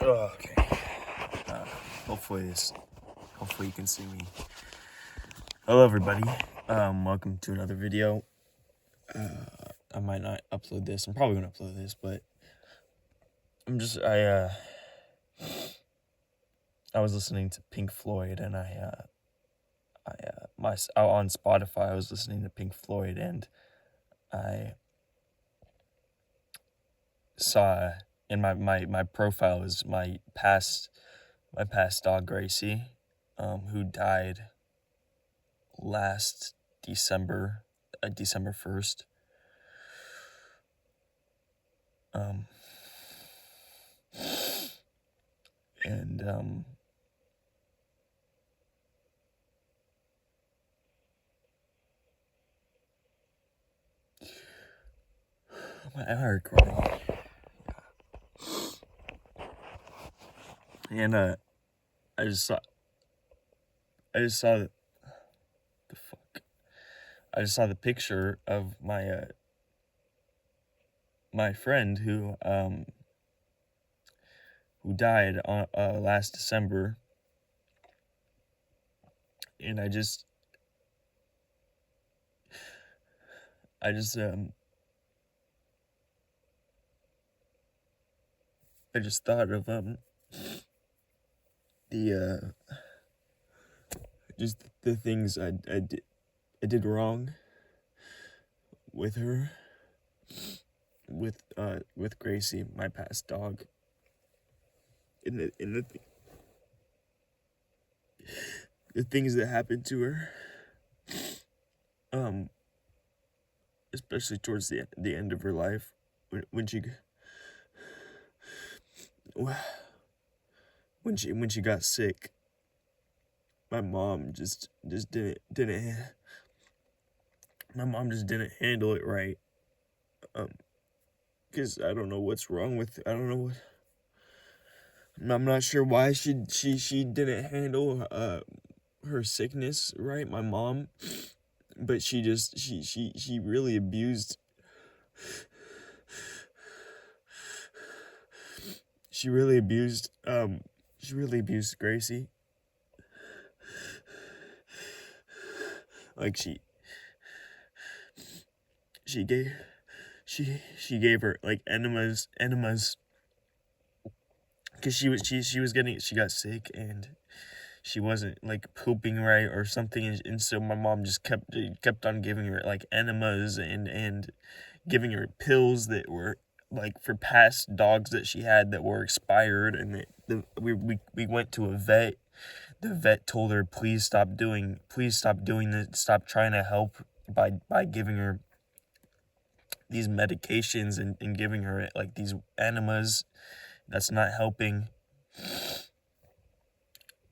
Oh, okay. Hopefully you can see me. Hello, everybody. Welcome to another video. I might not upload this. I'm probably gonna upload this, but I was listening to Pink Floyd, and on Spotify I was listening to Pink Floyd, and I saw in my profile is my past dog Gracie, who died last December, December 1st. Am I recording? And I just saw the picture of my friend who died on last December, and I just thought of the things I did wrong with her, with Gracie, my past dog, and the things that happened to her, especially towards the end of her life, when she got sick. My mom just didn't handle it right. Because I don't know what's wrong with, I'm not sure why she didn't handle her sickness right, my mom, but she really abused Gracie. Like she gave her like enemas, because she got sick and she wasn't like pooping right or something, and so my mom just kept on giving her like enemas and giving her pills that were like for past dogs that she had that were expired, and we went to a vet. The vet told her, please stop doing this, stop trying to help by giving her these medications and giving her like these enemas. That's not helping.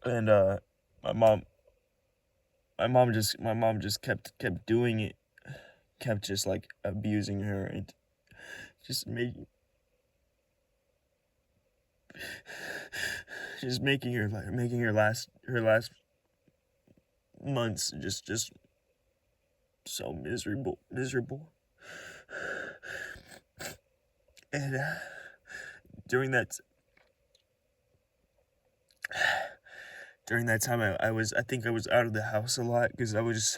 And my mom just kept doing it, kept just like abusing her and just making her last months just so miserable. And during that time, I think I was out of the house a lot because I was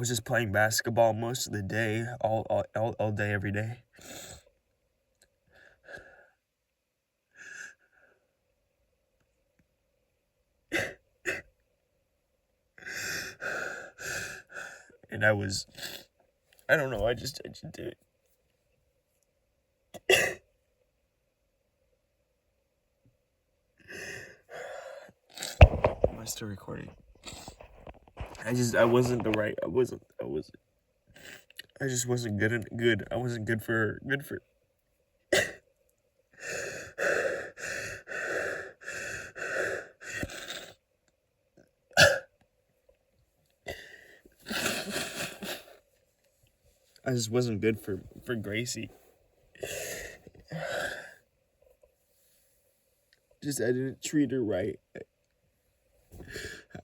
just playing basketball most of the day, all day, every day. And I don't know, I just did it. Am I still recording? I just wasn't good. I wasn't good for I just wasn't good for Gracie. I didn't treat her right.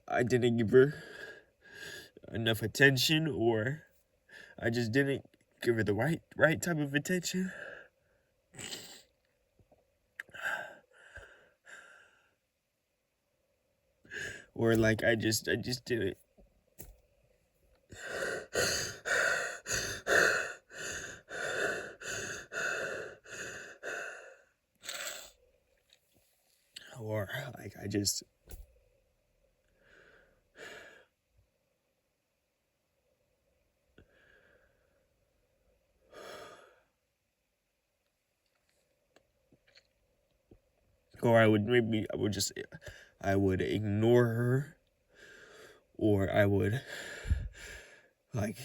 I didn't give her enough attention, or I just didn't give her the right type of attention. or like I just did it. Or like I just or I would ignore her, or I would like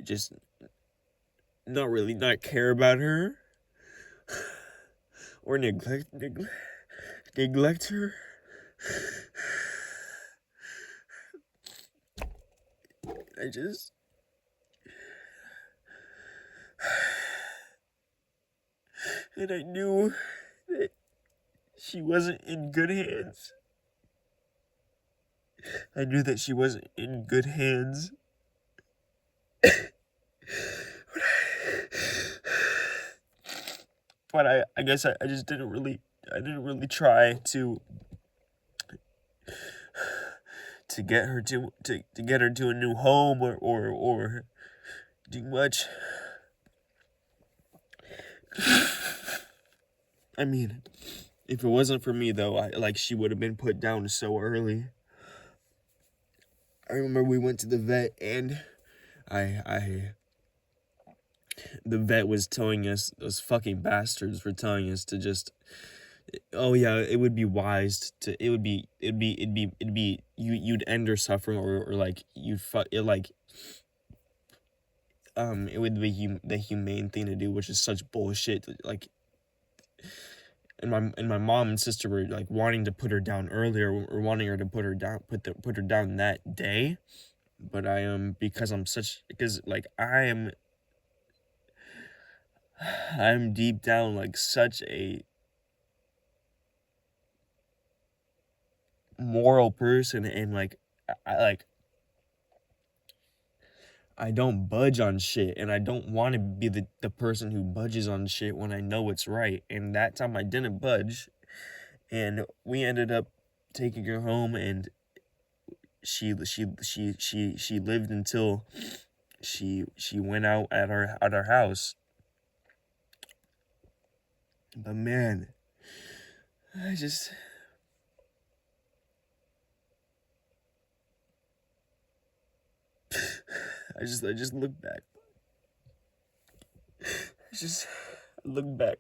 just not care about her, or neglect her. I just and I knew that she wasn't in good hands. I knew that she wasn't in good hands. But I guess I just didn't really try to get her to a new home, or do much. I mean, if it wasn't for me though, she would have been put down so early. I remember we went to the vet, and the vet was telling us, those fucking bastards were telling us to just, oh yeah, it would be wise to, you'd end her suffering, or like it would be the humane thing to do, which is such bullshit. Like, and my mom and sister were like wanting to put her down earlier, or wanting her to put her down that day, but because I'm deep down like such a moral person, and like I don't budge on shit, and I don't want to be the person who budges on shit when I know it's right. And that time I didn't budge, and we ended up taking her home, and she lived until she went out at our house. But man, I just look back. I look back.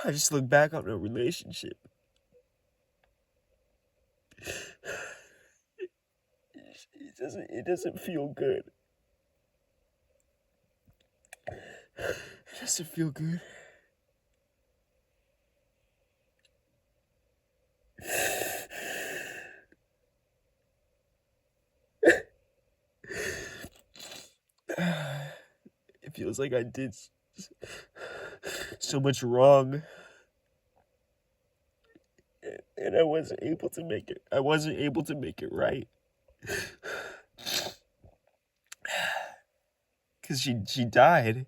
I just look back on a relationship. It doesn't feel good. It doesn't feel good. It feels like I did so much wrong, and I wasn't able to make it. I wasn't able to make it right, because she died.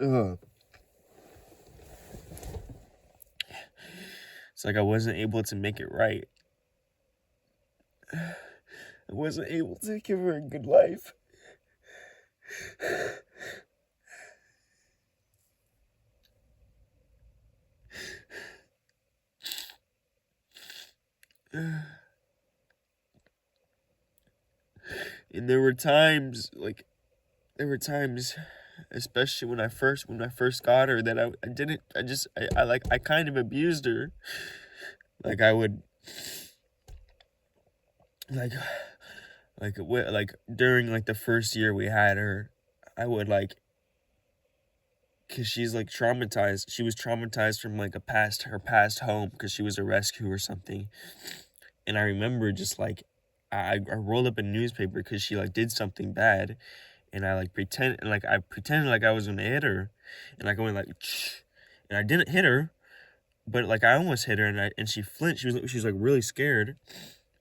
Ugh. It's like I wasn't able to make it right. I wasn't able to give her a good life. And there were times, especially when I first got her, that I kind of abused her. Like I would, during like the first year we had her, I would cause she's like traumatized. She was traumatized from like her past home, because she was a rescue or something. And I remember just like, I rolled up a newspaper because she like did something bad, and I pretended like I was gonna hit her, and I went like, and I didn't hit her, but like I almost hit her, and she flinched. She was like really scared,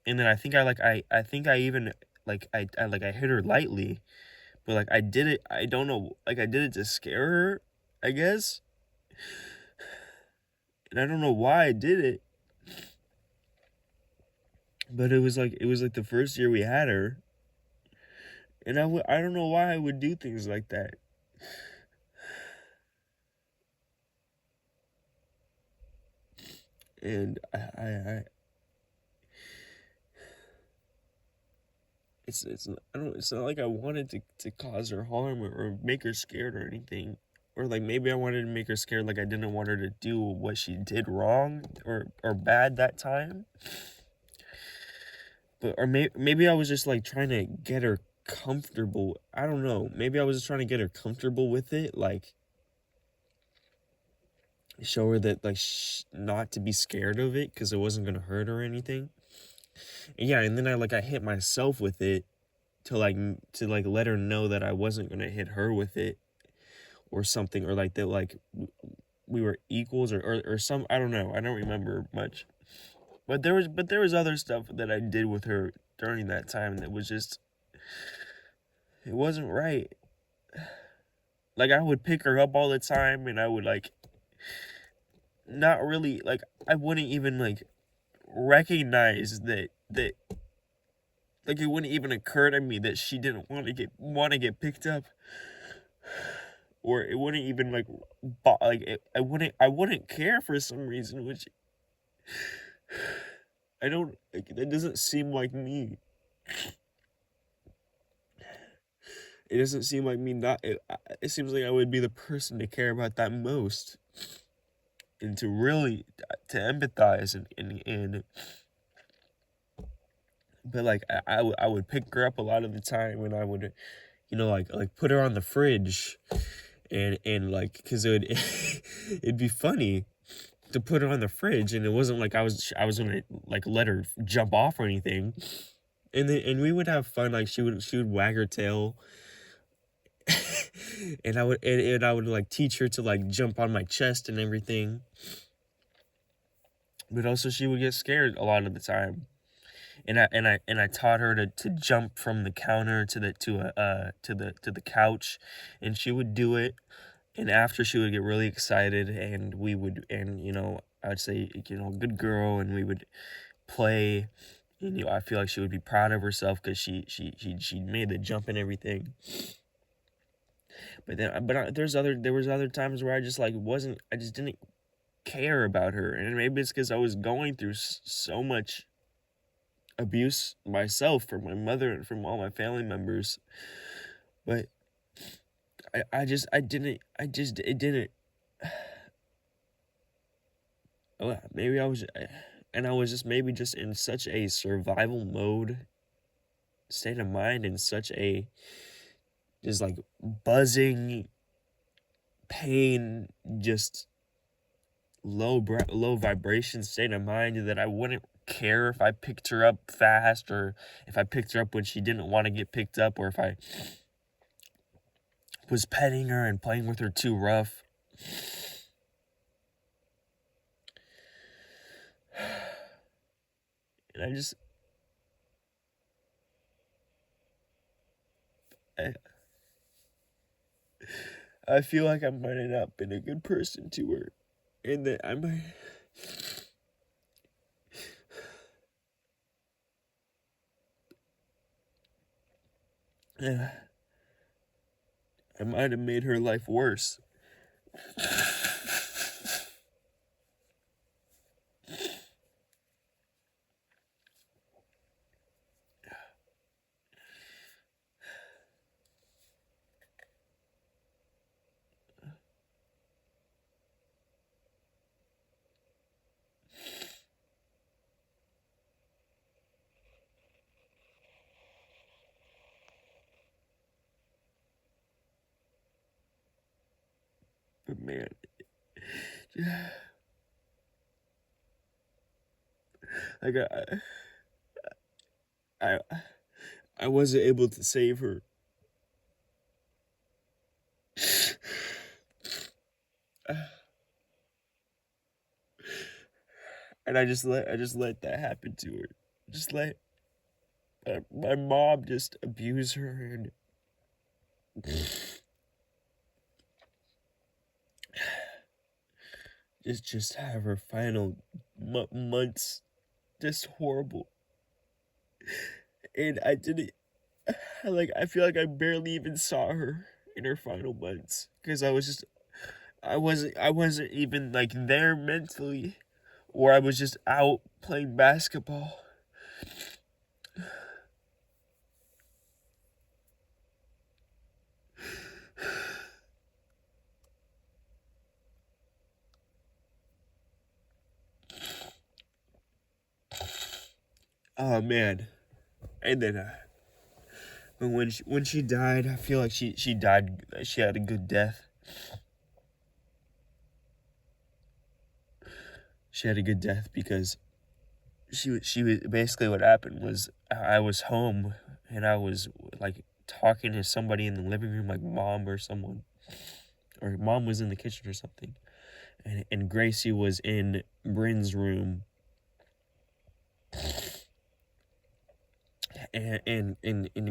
and then I think I even I hit her lightly, but like I did it. I don't know, like I did it to scare her, I guess, and I don't know why I did it, but it was like the first year we had her, and I don't know why I would do things like that, and it's not like I wanted to cause her harm, or make her scared or anything. Or like maybe I wanted to make her scared, like I didn't want her to do what she did wrong or bad that time. But or maybe I was just like trying to get her comfortable. I don't know. Maybe I was just trying to get her comfortable with it, like show her that like not to be scared of it because it wasn't gonna hurt her or anything. And yeah, and then I hit myself with it to let her know that I wasn't gonna hit her with it or something, or like that we were equals, or some, I don't know. I don't remember much. But there was other stuff that I did with her during that time that was just, it wasn't right. Like I would pick her up all the time, and I would like not really like, I wouldn't even like recognize that like it wouldn't even occur to me that she didn't want to get picked up, or it wouldn't even like I wouldn't care for some reason, which I don't like, that doesn't seem like me. It doesn't seem like me not it seems like I would be the person to care about that most, and to really to empathize, and but like I would pick her up a lot of the time, and I would, like put her on the fridge, and like because it would it'd be funny to put her on the fridge, and it wasn't like I was gonna like let her jump off or anything, and we would have fun. Like she would wag her tail, and I would like teach her to like jump on my chest and everything, but also she would get scared a lot of the time, and I taught her to jump from the counter to the couch, and she would do it, and after she would get really excited, and we would, and I'd say, good girl, and we would play, and I feel like she would be proud of herself because she made the jump and everything. But there was other times where I just like wasn't I just didn't care about her, and maybe it's because I was going through so much abuse myself from my mother and from all my family members. But I just it didn't. Maybe and I was just maybe just in such a survival mode state of mind, in such a just like buzzing pain, just low vibration state of mind, that I wouldn't care if I picked her up fast, or if I picked her up when she didn't want to get picked up, or if I was petting her and playing with her too rough. And I, I feel like I might have not been a good person to her, and that I might have made her life worse. But man, like I I wasn't able to save her. and I just let that happen to her. Just let my mom just abuse her and just have her final months just horrible. And I didn't like I feel like I barely even saw her in her final months because I wasn't even like there mentally, or I was just out playing basketball. Oh man. And then when she died, I feel like she died. She had a good death. She had a good death because she was basically what happened was I was home and I was like talking to somebody in the living room, like mom or someone, or mom was in the kitchen or something, and Gracie was in Bryn's room, and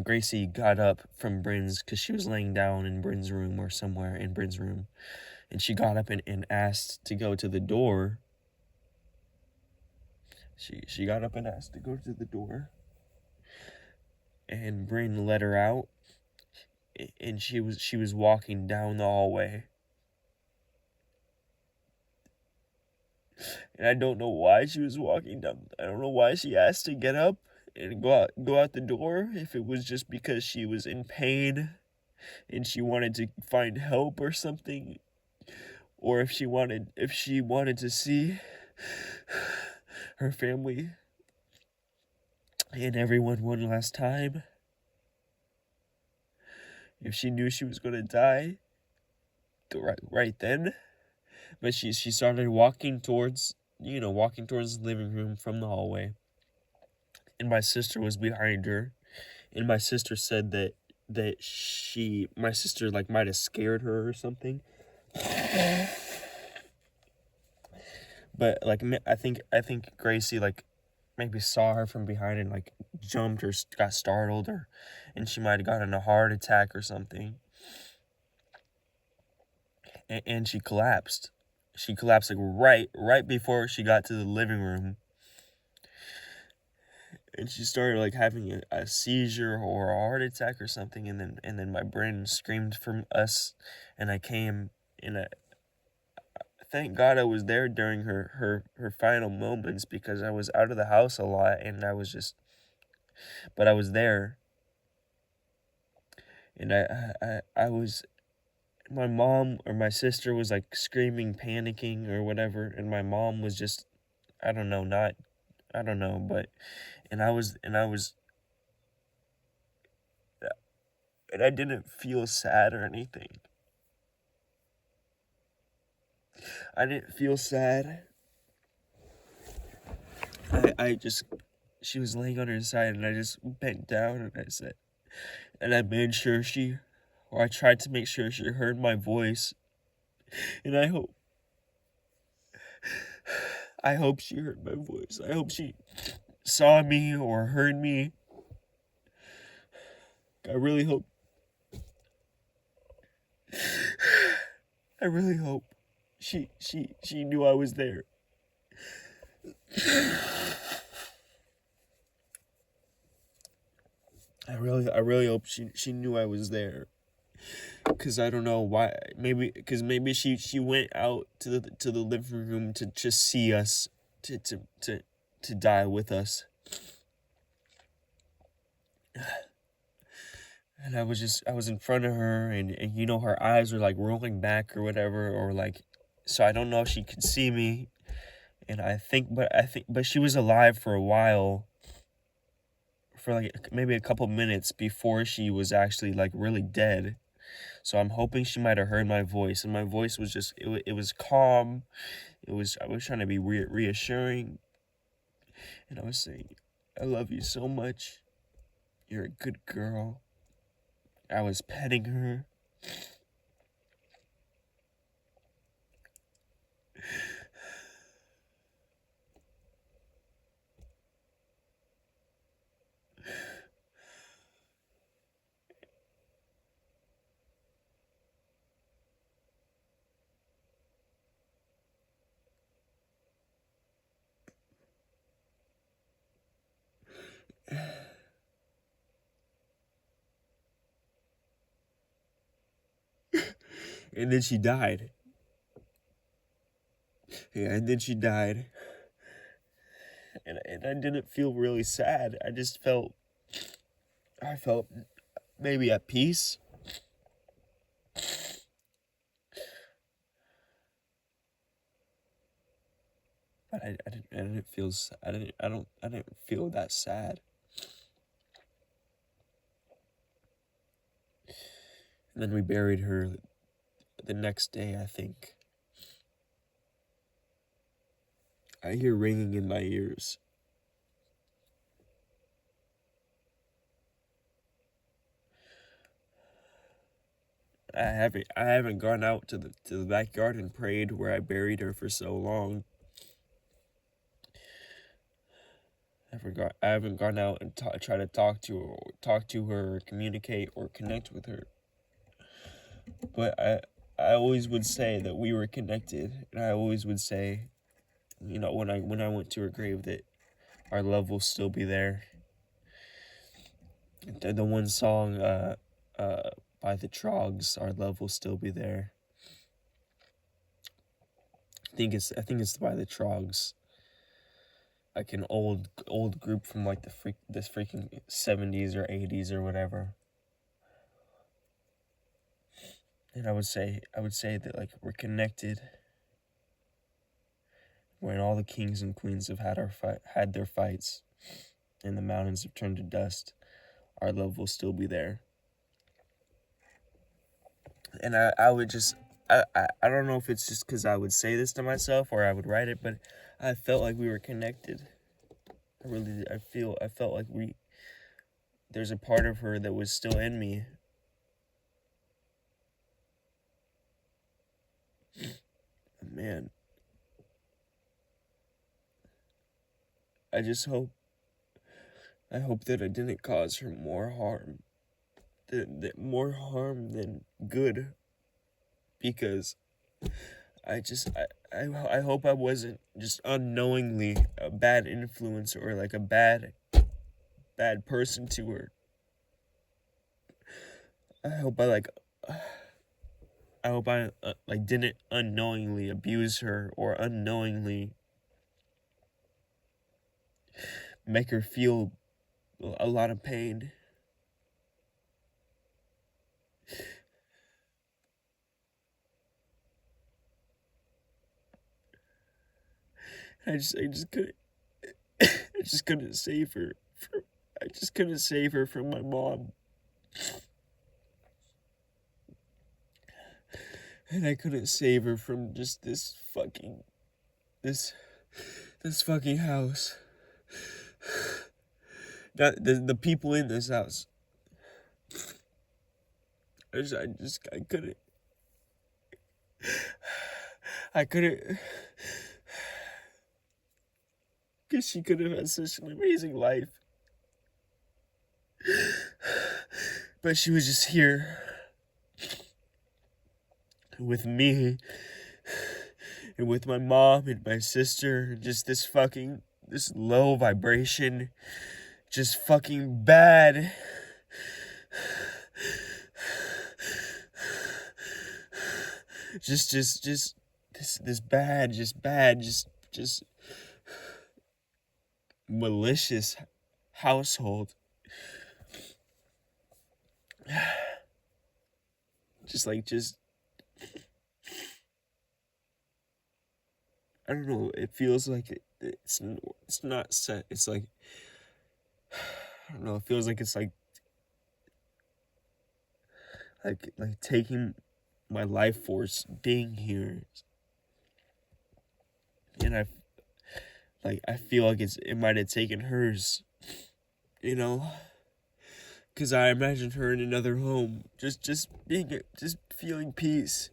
Gracie got up from Bryn's because she was laying down in Bryn's room or somewhere in Bryn's room, and she got up and asked to go to the door. She got up and asked to go to the door, and Bryn let her out, and she was walking down the hallway, and I don't know why she was walking down. I don't know why she asked to get up and go out the door. If it was just because she was in pain and she wanted to find help or something, or if she wanted to see her family and everyone one last time. If she knew she was gonna die right then. But she started walking towards the living room from the hallway, and my sister was behind her, and my sister said that my sister like might have scared her or something. But like I think Gracie like maybe saw her from behind and like jumped or got startled, and she might have gotten a heart attack or something, and she collapsed. She collapsed like right before she got to the living room, and she started like having a seizure or a heart attack or something, and then my brain screamed from us, and I came, and thank God I was there during her final moments because I was out of the house a lot, and but I was there, and I was. My mom or my sister was like screaming, panicking or whatever, and my mom was just, I don't know, not, I don't know, but, and I didn't feel sad or anything. I didn't feel sad. I just, she was laying on her side, and I just bent down, and I made sure or I tried to make sure she heard my voice, and I hope she heard my voice. I hope she saw me or heard me. I really hope. I really hope she knew I was there. I really hope she knew I was there. Cause I don't know why. Maybe she went out to the living room to just see us, to die with us. And I was in front of her, and her eyes were like rolling back or whatever, or like, so I don't know if she could see me. And but she was alive for a while, for like maybe a couple minutes before she was actually like really dead. So I'm hoping she might have heard my voice, and my voice was just, it was calm. I was trying to be reassuring, and I was saying, I love you so much. You're a good girl. I was petting her. And then she died. Yeah, and then she died. And I didn't feel really sad. I felt maybe at peace. But I didn't feel that sad. And then we buried her the next day, I think. I hear ringing in my ears. I haven't gone out to the backyard and prayed where I buried her for so long. I haven't gone out and try to talk to her, or communicate or connect with her. But I always would say that we were connected, and I always would say, you know, when I went to her grave, that our love will still be there. The one song by the Trogs, Our Love Will Still Be There. I think it's by the Trogs. Like an old group from like this freaking 70s or 80s or whatever. And I would say that, like, we're connected. When all the kings and queens have had their fights and the mountains have turned to dust, our love will still be there. And I would just, I don't know if it's just because I would say this to myself or I would write it, but I felt like we were connected. I really did. I felt like there's a part of her that was still in me. Man, I hope that I didn't cause her more harm. More harm than good. Because I hope I wasn't just unknowingly a bad influence or like a bad person to her. I hope I like didn't unknowingly abuse her or unknowingly make her feel a lot of pain. I just couldn't I just couldn't save her from my mom. And I couldn't save her from just this fucking house. Not the people in this house. I couldn't. Because she could have had such an amazing life. But she was just here with me and with my mom and my sister. Just this low vibration. Just fucking bad. Just this bad, just malicious household. I don't know, it feels like it's not set. It's like, I don't know, it feels like it's like taking my life force being here. And I feel like it might have taken hers, you know? Because I imagined her in another home, just feeling peace.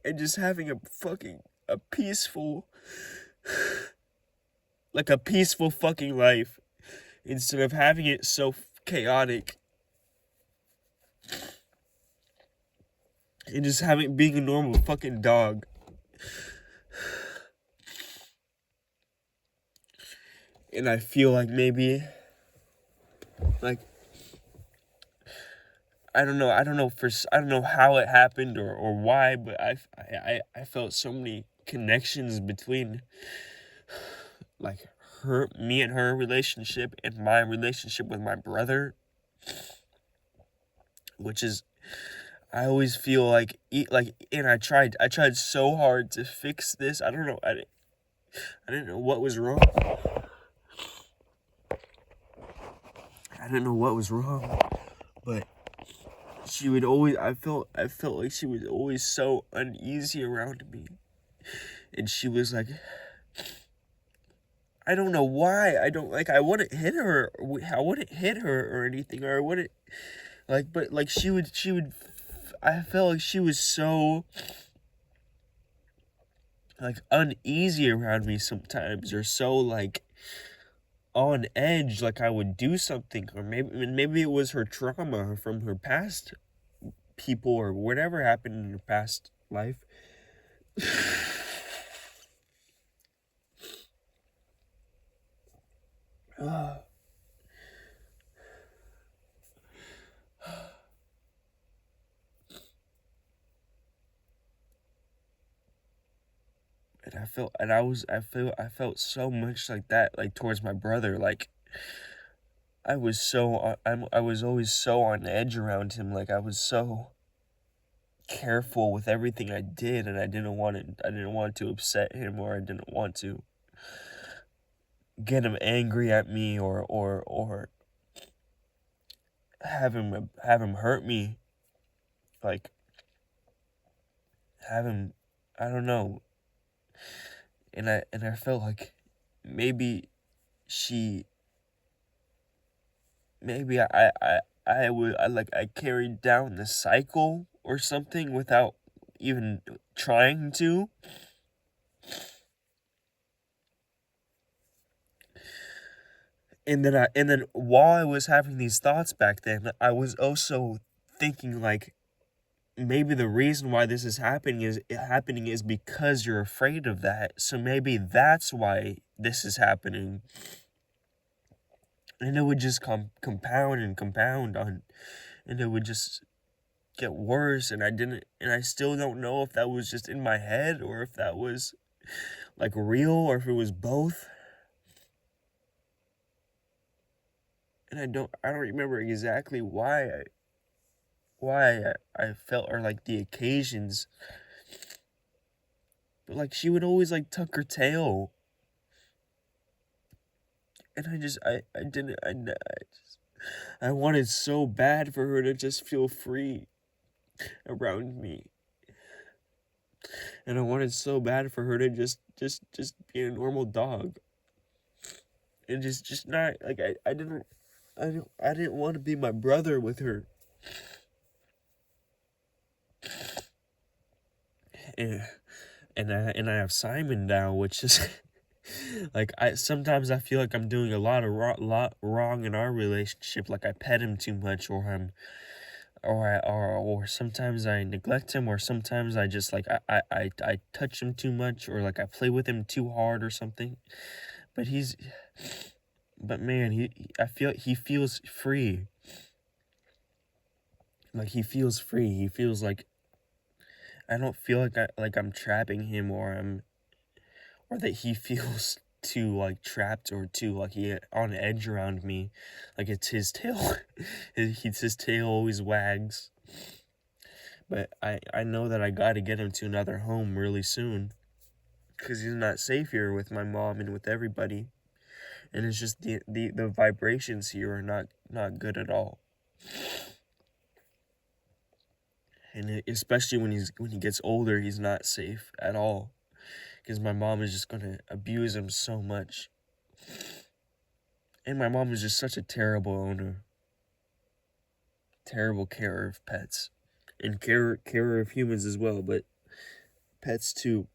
And just having a peaceful fucking life. Instead of having it so chaotic. And just being a normal fucking dog. And I feel like maybe Like, I don't know how it happened or why, but I felt so many connections between like me and her relationship and my relationship with my brother, which is, I always feel like and I tried so hard to fix this. I don't know. I didn't know what was wrong. I didn't know what was wrong, but she would always I felt like she was always so uneasy around me. And she was like, I don't know why. I wouldn't hit her. I wouldn't hit her or anything, or I wouldn't but like she would I felt like she was so like uneasy around me sometimes, or so like on edge, like I would do something, or maybe it was her trauma from her past people or whatever happened in her past life. And I felt so much like that, like towards my brother. Like I was always so on edge around him. Like I was so careful with everything I did, and I didn't want to upset him, or I didn't want to get him angry at me, or have him hurt me, like have him, I don't know. And I felt like maybe she maybe I would I carried down the cycle or something without even trying to. And then while I was having these thoughts back then, I was also thinking like, maybe the reason why this is happening is because you're afraid of that. So maybe that's why this is happening. And it would just compound and compound on, and it would just get worse. And I still don't know if that was just in my head, or if that was like real, or if it was both. And I don't remember exactly why I felt, or like the occasions. But like she would always like tuck her tail. And I didn't, I wanted so bad for her to just feel free around me. And I wanted so bad for her to just be a normal dog. And just not, like, I didn't want to be my brother with her. And, and I have Simon now, which is, like, sometimes I feel like I'm doing a lot wrong in our relationship. Like I pet him too much, or sometimes I neglect him, or sometimes I just like I touch him too much, or like I play with him too hard or something. But but man, I feel he feels free. Like he feels free. He feels like, I don't feel like I'm trapping him, or that he feels too like trapped, or too like he on edge around me. Like it's his tail. His tail always wags. But I know that I gotta get him to another home really soon, because he's not safe here with my mom and with everybody. And it's just the vibrations here are not good at all. And especially when he gets older, he's not safe at all, because my mom is just gonna abuse him so much. And my mom is just such a terrible owner, terrible carer of pets, and carer of humans as well, but pets too.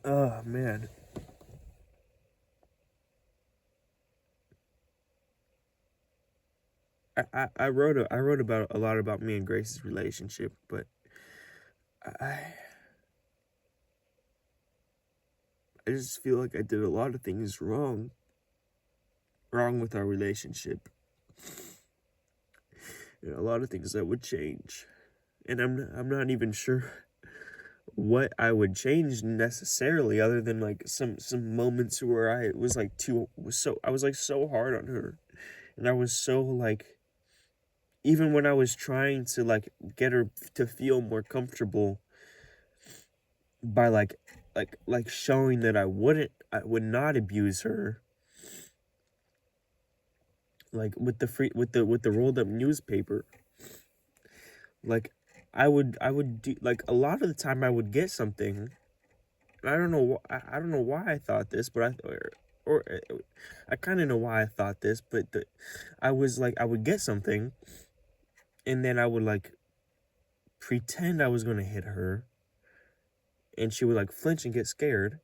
Oh man. I wrote about a lot about me and Grace's relationship, but I I just feel like I did a lot of things wrong with our relationship, and a lot of things that would change. And I'm not even sure what I would change necessarily, other than like some moments where I was like I was like so hard on her, and I was so like, even when I was trying to like get her to feel more comfortable by like showing that I would not abuse her, like with the rolled up newspaper. Like I would do, like, a lot of the time I would get something. I don't know I don't know why I thought this, but I kind of know why I thought this, but I was like, I would get something, and then I would like pretend I was going to hit her, and she would like flinch and get scared.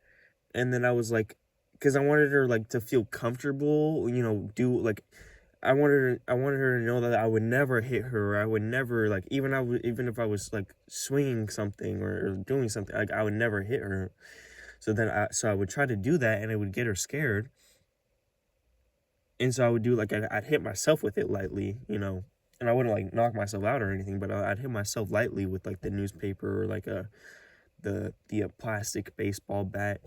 And then I was like, because I wanted her like to feel comfortable, do like, I wanted her to know that I would never hit her. I would never, like, even if I was like swinging something or doing something, like, I would never hit her. So I would try to do that, and it would get her scared. And so I would do like, I'd hit myself with it lightly, and I wouldn't like knock myself out or anything, but I'd hit myself lightly with like the newspaper, or like the plastic baseball bat.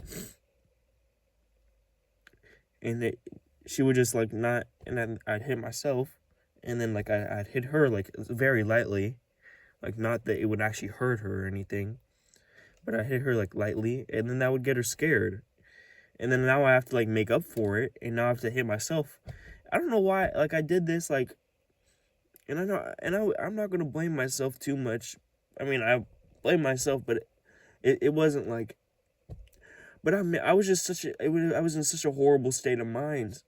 And she would just like not, and then I'd hit myself, and then like I'd hit her like very lightly, like, not that it would actually hurt her or anything, but I hit her like lightly, and then that would get her scared. And then now I have to like make up for it, and now I have to hit myself. I don't know why, like, I did this, like, and I know, and I'm not gonna blame myself too much. I mean, I blame myself, but it wasn't like, but I was just I was in such a horrible state of mind.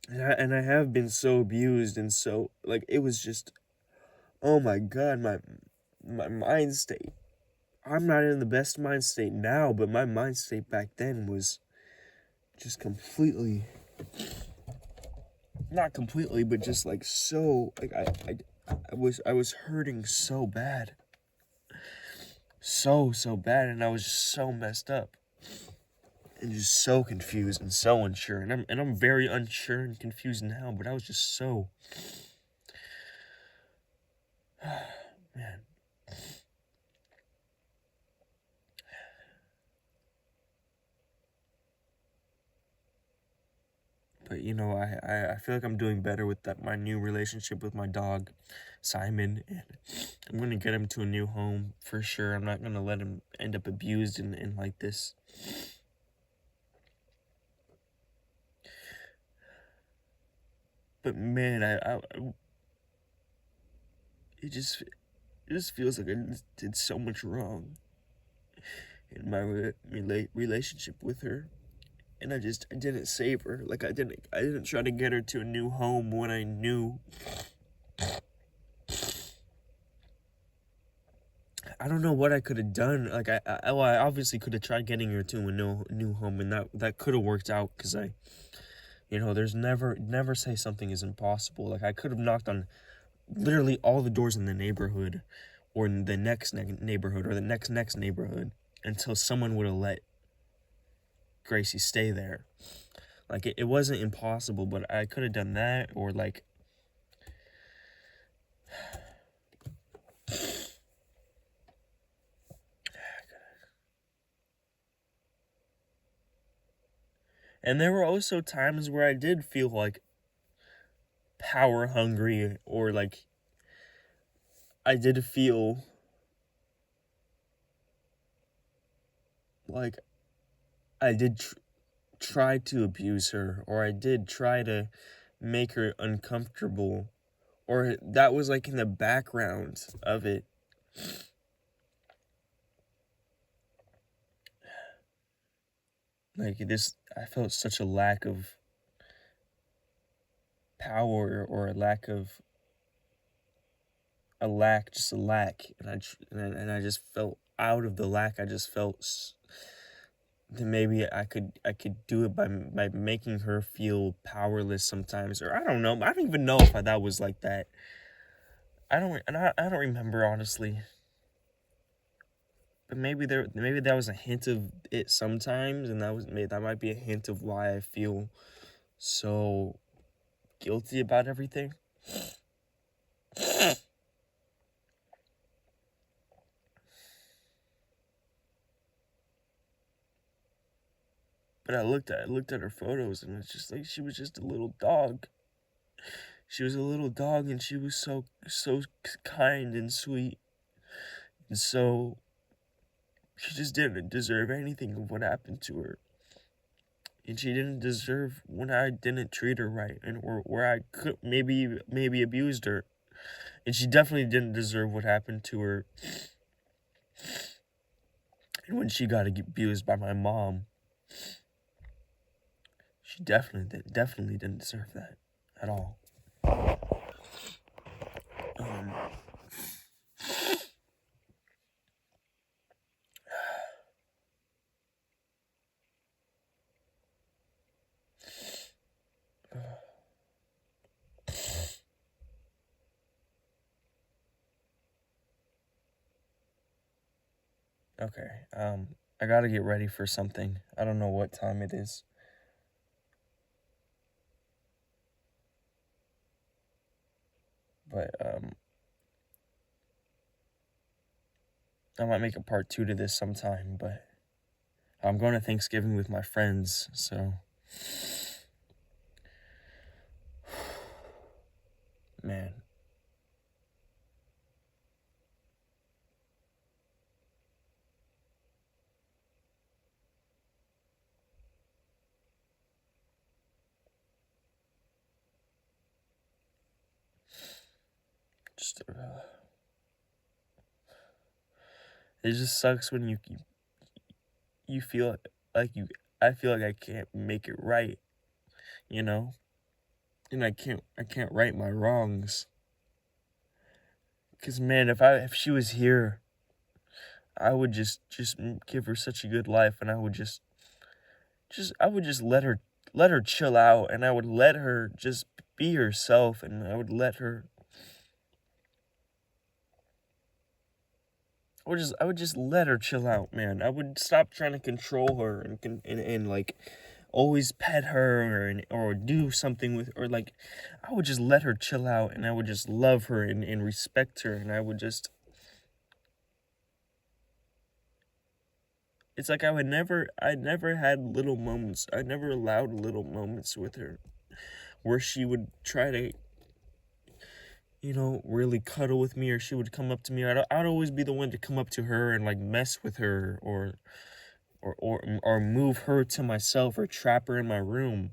And I have been so abused, and so, like, it was just, oh my God, my mind state. I'm not in the best mind state now, but my mind state back then was just completely, not completely, but just like so, like, I was hurting so bad. So bad, and I was just so messed up. And just so confused and so unsure. And I'm very unsure and confused now, but I was just so, man. But I feel like I'm doing better with my new relationship with my dog, Simon, and I'm gonna get him to a new home for sure. I'm not gonna let him end up abused and like this. But man, it just feels like I did so much wrong in my relationship with her, and I didn't save her. Like, I didn't try to get her to a new home when I knew. I don't know what I could have done. Like, I obviously could have tried getting her to a new home, and that could have worked out, because there's never say something is impossible. Like, I could have knocked on literally all the doors in the neighborhood, or in the next neighborhood, or the next neighborhood, until someone would have let Gracie stay there. Like, it wasn't impossible, but I could have done that, or like, and there were also times where I did feel like power hungry, or like, I did feel like I did try to abuse her, or I did try to make her uncomfortable, or that was like in the background of it. Like, this, I felt such a lack of power, or a lack, and I just felt out of the lack. I just felt that maybe I could do it by making her feel powerless sometimes, or I don't know. I don't even know if that was like that. I don't remember, honestly. but maybe that was a hint of it sometimes, and that might be a hint of why I feel so guilty about everything. But I looked at her photos, and it's just like she was just a little dog. She was a little dog, and she was so kind and sweet, and so she just didn't deserve anything of what happened to her. And she didn't deserve when I didn't treat her right, and or where I could maybe abused her. And she definitely didn't deserve what happened to her. And when she got abused by my mom, she definitely didn't deserve that at all. Um, okay. I gotta get ready for something. I don't know what time it is, but I might make a part 2 to this sometime. But I'm going to Thanksgiving with my friends, so man. Just it just sucks when you feel like you I feel like I can't make it right, you know? And I can't right my wrongs. Cuz man, if she was here, I would just give her such a good life, and I would just let her chill out, and I would let her just be herself, and I would just let her chill out, man. I would stop trying to control her and like always pet her or do something with, or like I would just let her chill out, and I would just love her and respect her, and it's like I never had little moments. I never allowed little moments with her where she would try to, really cuddle with me, or she would come up to me. I'd always be the one to come up to her and like mess with her, or move her to myself, or trap her in my room.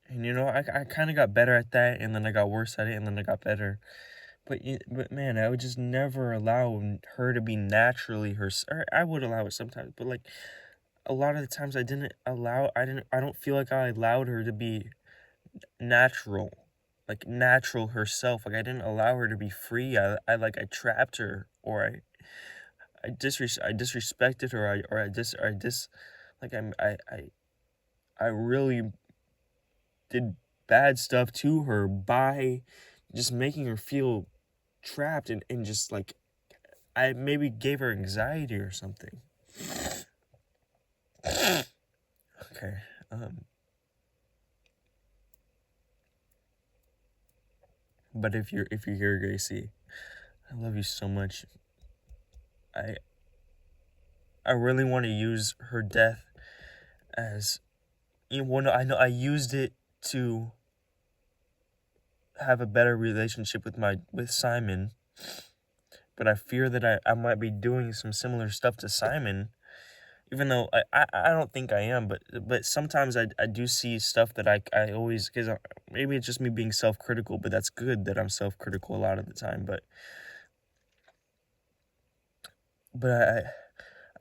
And I kind of got better at that, and then I got worse at it, and then I got better. But man, I would just never allow her to be naturally her. Or I would allow it sometimes, but like a lot of the times I didn't allow. I don't feel like I allowed her to be natural, like natural herself. Like I didn't allow her to be free. I trapped her, or I disrespected her, like I really did bad stuff to her by just making her feel trapped, and just like I maybe gave her anxiety or something. Okay. But if you're here, Gracie, I love you so much. I I really want to use her death as, I know I used it to have a better relationship with Simon, but I fear that I might be doing some similar stuff to Simon, even though I don't think I am, but sometimes I do see stuff that I always, because maybe it's just me being self-critical, but that's good that I'm self-critical a lot of the time, but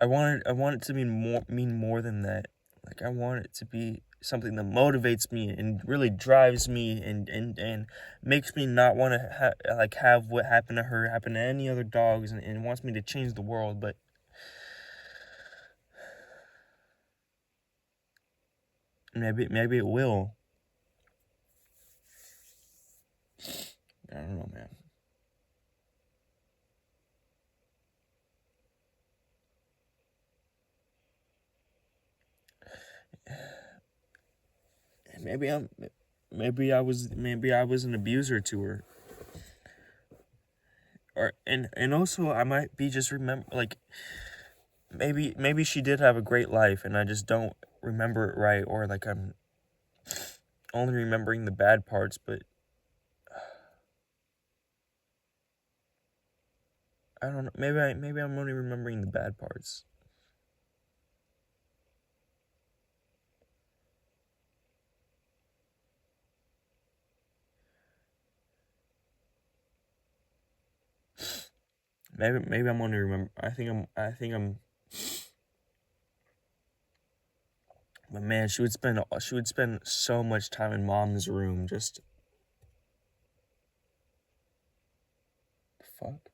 I want it to mean more than that. Like I want it to be something that motivates me and really drives me, and makes me not want to have what happened to her happen to any other dogs, and wants me to change the world. But maybe it will. I don't know, man. maybe I'm maybe I was an abuser to her. Or and also I might be just remember like maybe she did have a great life and I just don't remember it right, or like I'm only remembering the bad parts, but I don't know. Maybe I'm only remembering the bad parts. Maybe I'm only remember. I think I'm. But man, she would spend so much time in mom's room. Just fuck.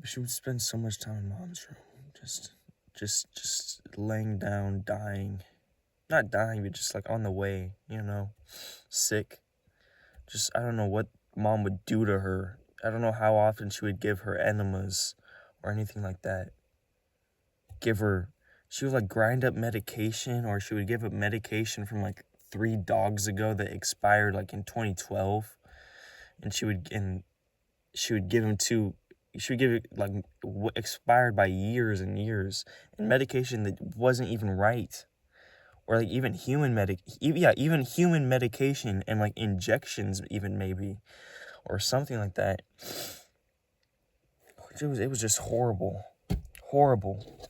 She would spend so much time in mom's room. Just laying down, dying. Not dying, but just like on the way. Sick. Just I don't know what mom would do to her. I don't know how often she would give her enemas or anything like that. She would like grind up medication, or she would give up medication from like 3 dogs ago that expired like in 2012, and she would give him to. She would give it like expired by years and years, and medication that wasn't even right, or like even even human medication and like injections even maybe, or something like that. It was just horrible, horrible.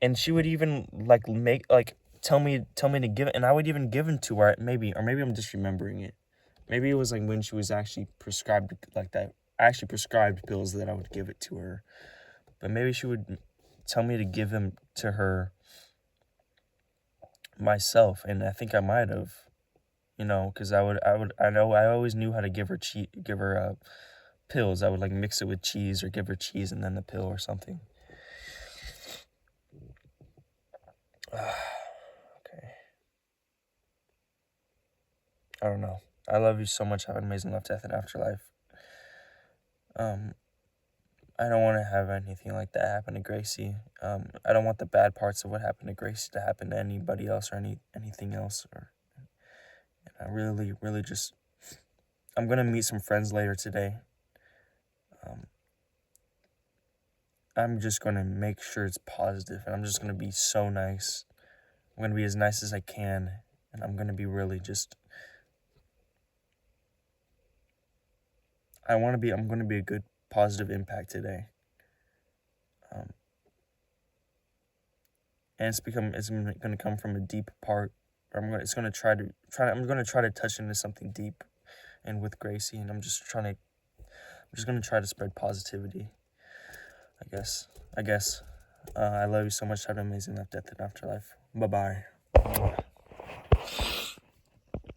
And she would even like make like tell me to give it, and I would even give them to her or maybe I'm just remembering it. Maybe it was like when she was actually prescribed like that. I actually prescribed pills that I would give it to her, but maybe she would tell me to give them to her myself, and I think I might have, because I always knew how to give her pills. I would like mix it with cheese or give her cheese and then the pill or something. Okay. I don't know. I love you so much. Have an amazing love, death, and afterlife. I don't want to have anything like that happen to Gracie. I don't want the bad parts of what happened to Gracie to happen to anybody else or anything else. I really, really just. I'm gonna meet some friends later today. I'm just gonna make sure it's positive, and I'm just gonna be so nice. I'm gonna be as nice as I can, and I'm gonna be really just. I'm gonna be a good positive impact today. And it's gonna come from a deep part. I'm gonna try to touch into something deep, and with Gracie, and I'm just gonna try to spread positivity. I guess. I love you so much. Have an amazing life, death, and afterlife. Bye bye.